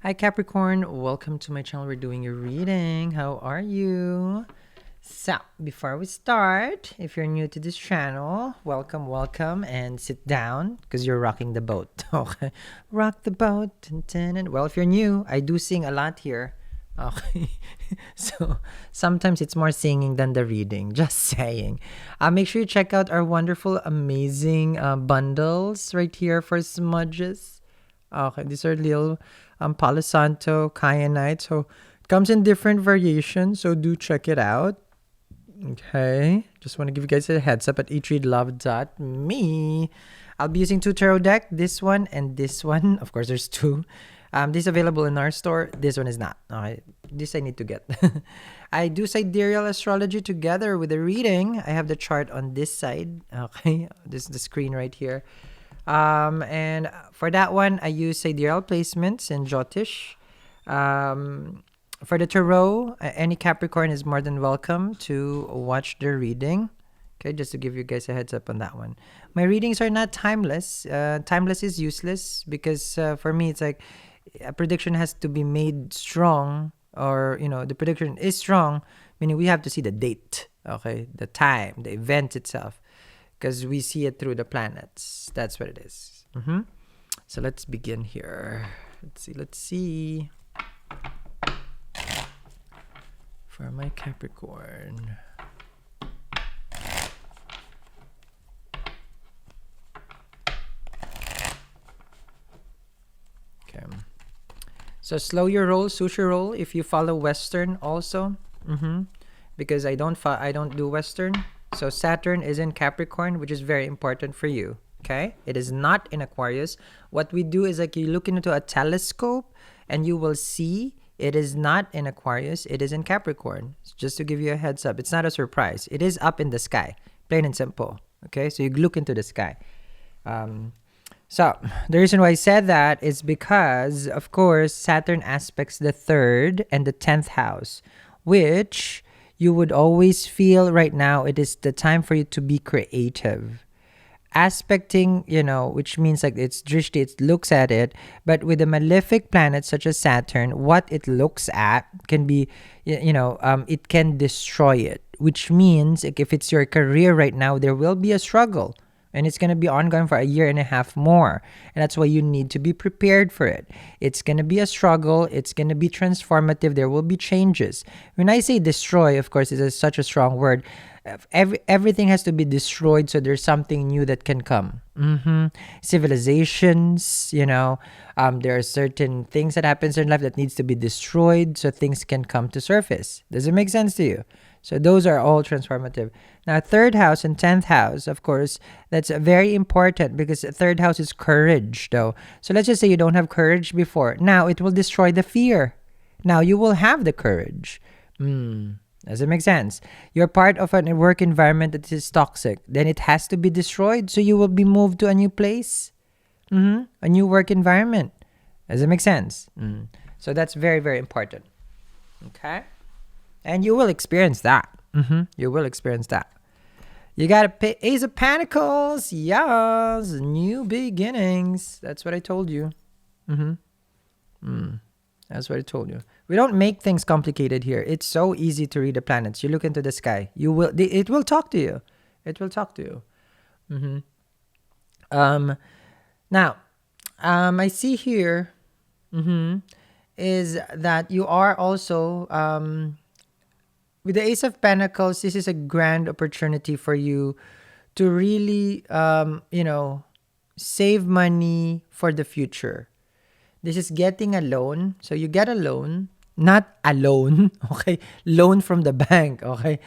Hi Capricorn, welcome to my channel. We're doing your reading. How are you? So, before we start, if you're new to this channel, welcome, and sit down because you're rocking the boat. Okay, rock the boat. Dun, dun, dun. Well, if you're new, I do sing a lot here. Okay, so sometimes it's more singing than the reading. Just saying. Make sure you check out our wonderful, amazing bundles right here for smudges. Okay, these are little Palo Santo kyanite. So it comes in different variations. So do check it out. Okay, just want to give you guys a heads up at eatreadlove.me. I'll be using two tarot deck, this one and this one. Of course, there's two. This is available in our store. This one is not. Okay, this I need to get. I do sidereal astrology together with the reading. I have the chart on this side. Okay, this is the screen right here. And for that one, I use sidereal placements in Jyotish. For the tarot, any Capricorn is more than welcome to watch the reading. Okay, just to give you guys a heads up on that one. My readings are not timeless. Timeless is useless because for me, it's like a prediction has to be made strong, or the prediction is strong, meaning we have to see the date, okay, the time, the event itself, because we see it through the planets. That's what it is. So let's begin here. Let's see. For my Capricorn. Okay. So slow your roll, sushi roll if you follow Western also. Because I don't do Western. So Saturn is in Capricorn, which is very important for you. Okay? It is not in Aquarius. What we do is like you look into a telescope and you will see it is not in Aquarius. It is in Capricorn. Just to give you a heads up. It's not a surprise. It is up in the sky. Plain and simple. Okay? So you look into the sky. So the reason why I said that is because, of course, Saturn aspects the 3rd and the 10th house, which you would always feel right now it is the time for you to be creative. Aspecting, which means like it's drishti, it looks at it, but with a malefic planet such as Saturn, what it looks at can be, it can destroy it, which means like, if it's your career right now, there will be a struggle. And it's going to be ongoing for a year and a half more. And that's why you need to be prepared for it. It's going to be a struggle. It's going to be transformative. There will be changes. When I say destroy, of course, it's such a strong word. Everything has to be destroyed so there's something new that can come. Civilizations, there are certain things that happens in life that needs to be destroyed so things can come to surface. Does it make sense to you? So those are all transformative. Now, 3rd house and 10th house, of course, that's very important because the 3rd house is courage, though. So let's just say you don't have courage before. Now, it will destroy the fear. Now, you will have the courage. Does it make sense? You're part of a work environment that is toxic. Then it has to be destroyed. So you will be moved to a new place. A new work environment. Does it make sense? So that's very, very important. Okay? And you will experience that. You will experience that. You got a Ace of Pentacles. Yes. New beginnings. That's what I told you. That's what I told you. We don't make things complicated here. It's so easy to read the planets. You look into the sky. It will talk to you. It will talk to you. Now, I see here is that you are also with the Ace of Pentacles. This is a grand opportunity for you to really, save money for the future. This is getting a loan. So you get a loan, not a loan, okay? Loan from the bank, okay?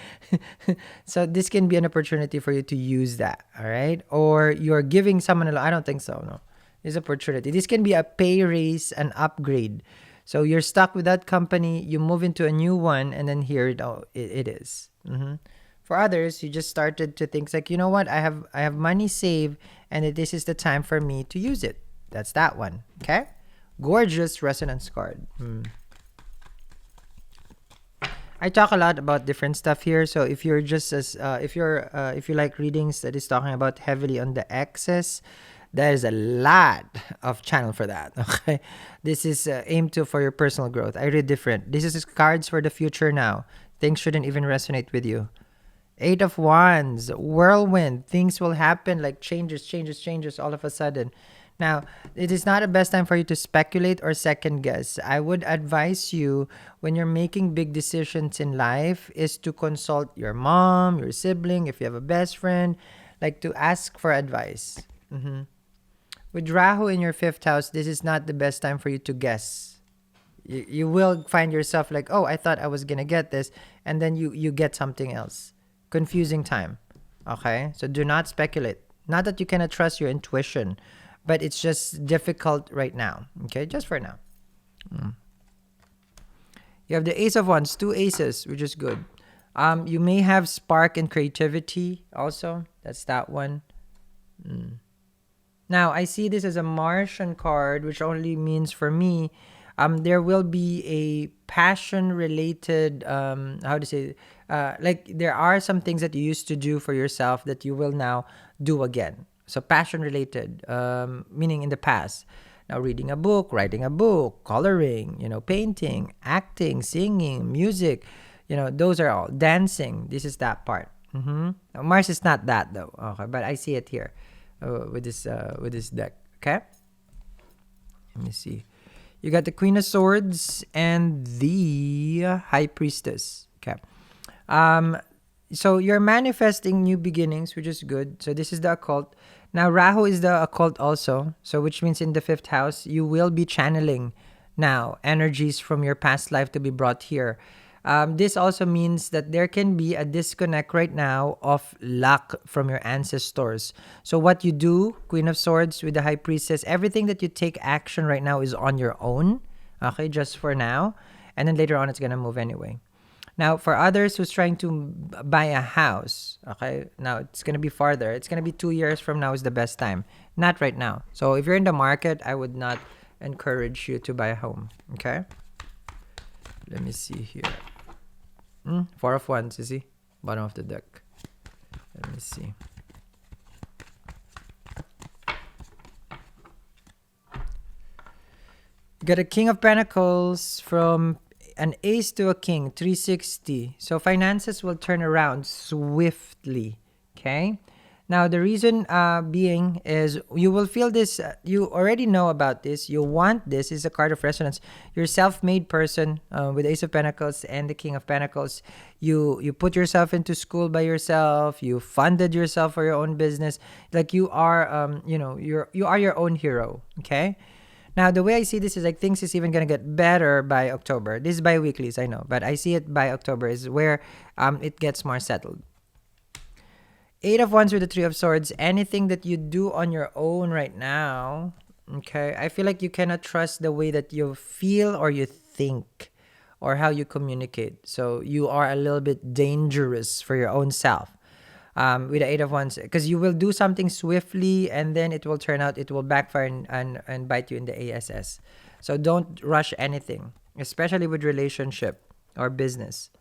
So this can be an opportunity for you to use that, all right? Or you're giving someone a loan. I don't think so, no. This opportunity. This can be a pay raise, an upgrade. So you're stuck with that company, you move into a new one, and then here it is. For others, you just started to think like, you know what? I have money saved, and this is the time for me to use it. That's that one, okay? Gorgeous resonance card. I talk a lot about different stuff here. So if you're just as if you like readings that is talking about heavily on the excess, There is a lot of channel for that. Okay, this is aimed to for your personal growth. I read different. This is cards for the future now. Things shouldn't even resonate with you. Eight of Wands, whirlwind. Things will happen like changes all of a sudden. Now, it is not the best time for you to speculate or second guess. I would advise you when you're making big decisions in life is to consult your mom, your sibling, if you have a best friend, like to ask for advice. With Rahu in your fifth house, this is not the best time for you to guess. You will find yourself like, oh, I thought I was gonna get this, and then you get something else. Confusing time. Okay, so do not speculate. Not that you cannot trust your intuition, but it's just difficult right now. Okay, just for now. You have the Ace of Wands, two aces, which is good. You may have spark and creativity also. That's that one. Now, I see this as a Martian card, which only means for me, there will be a passion-related, how to say, like there are some things that you used to do for yourself that you will now do again. So passion-related, meaning in the past. Now, reading a book, writing a book, coloring, painting, acting, singing, music, those are all. Dancing, this is that part. Now, Mars is not that though. Okay, but I see it here with this deck. Okay. Let me see. You got the Queen of Swords and the High Priestess. Okay. So you're manifesting new beginnings, which is good. So this is the occult. Now, Rahu is the occult also. So which means in the fifth house, you will be channeling now energies from your past life to be brought here. This also means that there can be a disconnect right now of luck from your ancestors. So what you do, Queen of Swords with the High Priestess, everything that you take action right now is on your own. Okay, just for now. And then later on, it's going to move anyway. Now, for others who's trying to buy a house, okay, now it's going to be farther. It's going to be 2 years from now is the best time. Not right now. So if you're in the market, I would not encourage you to buy a home. Okay? Let me see here. Four of Wands, you see? Bottom of the deck. Let me see. You got a King of Pentacles from an ace to a king, 360. So finances will turn around swiftly. Okay? Now, the reason being is you will feel this, you already know about this, you want this, is a card of resonance. You're a self-made person with Ace of Pentacles and the King of Pentacles. You put yourself into school by yourself, you funded yourself for your own business. Like you are, you are your own hero, okay? Now, the way I see this is like things is even going to get better by October. This is bi-weeklies, I know, but I see it by October is where it gets more settled. Eight of Wands with the Three of Swords. Anything that you do on your own right now, okay, I feel like you cannot trust the way that you feel or you think or how you communicate. So you are a little bit dangerous for your own self with the Eight of Wands because you will do something swiftly and then it will turn out, it will backfire and bite you in the ass. So don't rush anything, especially with relationship or business.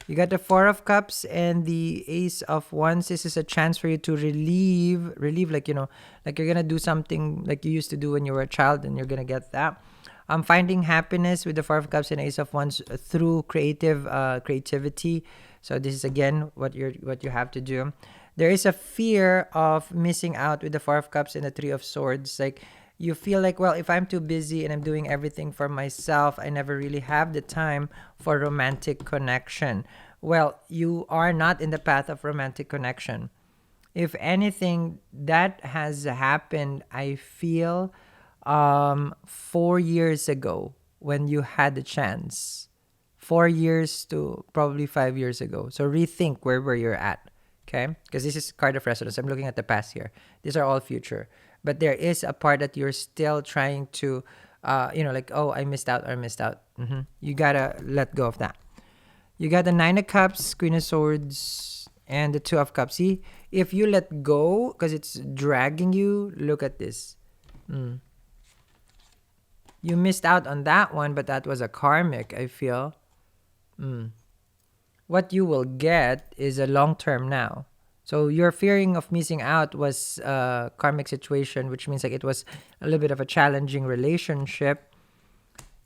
You got the Four of Cups and the Ace of Wands. This is a chance for you to relieve like, like you're going to do something like you used to do when you were a child and you're going to get that. Finding happiness with the Four of Cups and Ace of Wands through creativity. So this is again what you have to do. There is a fear of missing out with the Four of Cups and the Three of Swords. Like you feel like, well, if I'm too busy and I'm doing everything for myself, I never really have the time for romantic connection. Well, you are not in the path of romantic connection. If anything, that has happened, I feel, 4 years ago when you had the chance. 4 years to probably 5 years ago. So rethink where you're at. Okay? Because this is card of resonance. I'm looking at the past here. These are all future. But there is a part that you're still trying to, like, oh, I missed out. You gotta let go of that. You got the Nine of Cups, Queen of Swords, and the Two of Cups. See, if you let go, because it's dragging you, look at this. You missed out on that one, but that was a karmic, I feel. What you will get is a long term now. So your fearing of missing out was a karmic situation, which means like it was a little bit of a challenging relationship.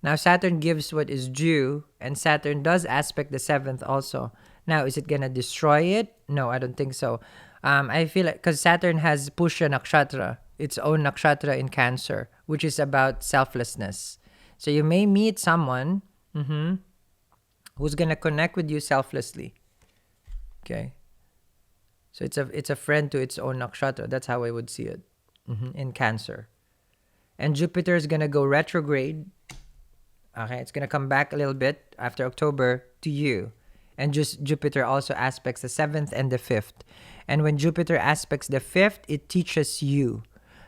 Now Saturn gives what is due, and Saturn does aspect the seventh also. Now, is it gonna destroy it? No, I don't think so. I feel like because Saturn has Pushya Nakshatra, its own nakshatra in Cancer, which is about selflessness. So you may meet someone who's gonna connect with you selflessly. Okay, so it's a friend to its own nakshatra. That's how I would see it in Cancer. And Jupiter is gonna go retrograde. Okay, it's gonna come back a little bit after October to you, and just Jupiter also aspects the seventh and the fifth. And when Jupiter aspects the fifth, it teaches you.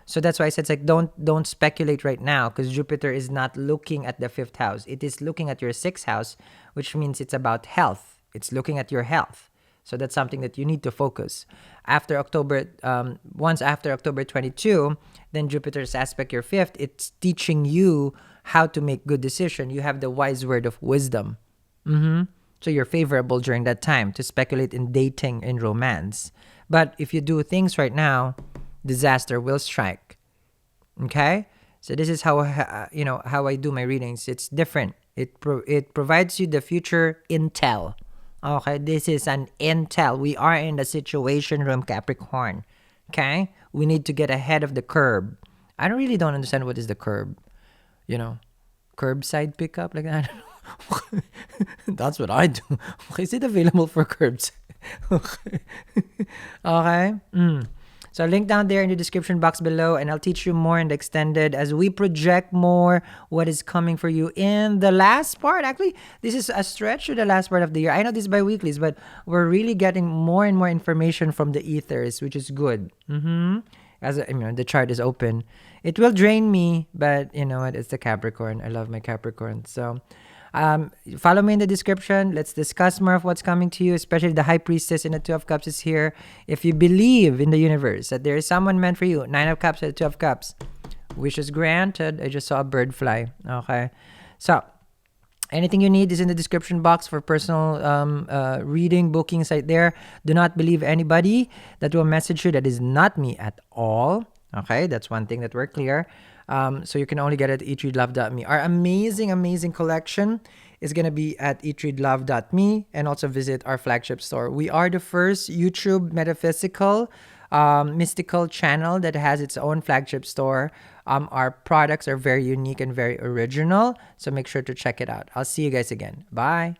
So that's why I said it's like don't speculate right now, because Jupiter is not looking at the fifth house. It is looking at your sixth house, which means it's about health. It's looking at your health. So that's something that you need to focus. After October, once after October 22, then Jupiter's aspect your fifth. It's teaching you how to make good decision. You have the wise word of wisdom. So you're favorable during that time to speculate in dating and romance. But if you do things right now, disaster will strike. Okay? So this is how how I do my readings. It's different. It provides you the future intel. Okay, this is an intel. We are in the situation room, Capricorn. Okay? We need to get ahead of the curb. I don't understand what is the curb. Curbside pickup like that. That's what I do. Okay, is it available for curbs? Okay. Okay. So I'll link down there in the description box below, and I'll teach you more in the extended as we project more what is coming for you in the last part. Actually, this is a stretch to the last part of the year. I know this is bi-weeklies, but we're really getting more and more information from the ethers, which is good. As the chart is open. It will drain me, but you know what? It's the Capricorn. I love my Capricorn. So follow me in the description. Let's discuss more of what's coming to you, especially the High Priestess in the Two of Cups is here. If you believe in the universe that there is someone meant for you, Nine of Cups and the Two of Cups, wishes granted. I just saw a bird fly. Okay. So anything you need is in the description box for personal reading, bookings right there. Do not believe anybody that will message you. That is not me at all. Okay, that's one thing that we're clear. So you can only get it at eatreadlove.me. Our amazing, amazing collection is going to be at eatreadlove.me, and also visit our flagship store. We are the first YouTube metaphysical, mystical channel that has its own flagship store. Our products are very unique and very original, so make sure to check it out. I'll see you guys again. Bye.